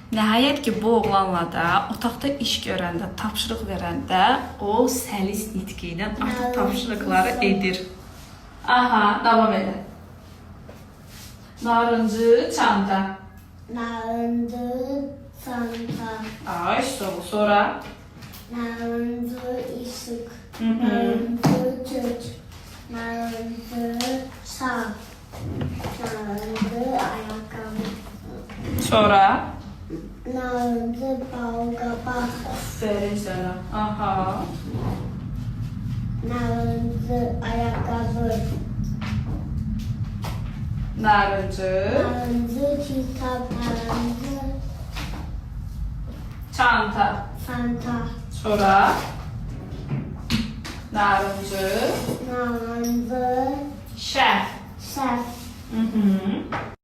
Nəhayət ki, bu oğlanla da otaqda iş görəndə, tapşırıq verəndə o səlis nitqi ilə artıq tapşırıqları edir. Aha, davam edin. Narıncı çanta. Narıncı çanta. Ay, sol. Sonra? Narıncı ışık. Hı -hı. Narıncı tüt. Narıncı sağ. Narıncı ayakkabı. Sonra? Narıncı balqabaq. Aferin sana. Aha. Narıncı ayakkabı. Narıncı. Narıncı kitap. Narıncı Çanta. çanta. Sonra? Narıncı. Narıncı Şef. şef. Hı -hı.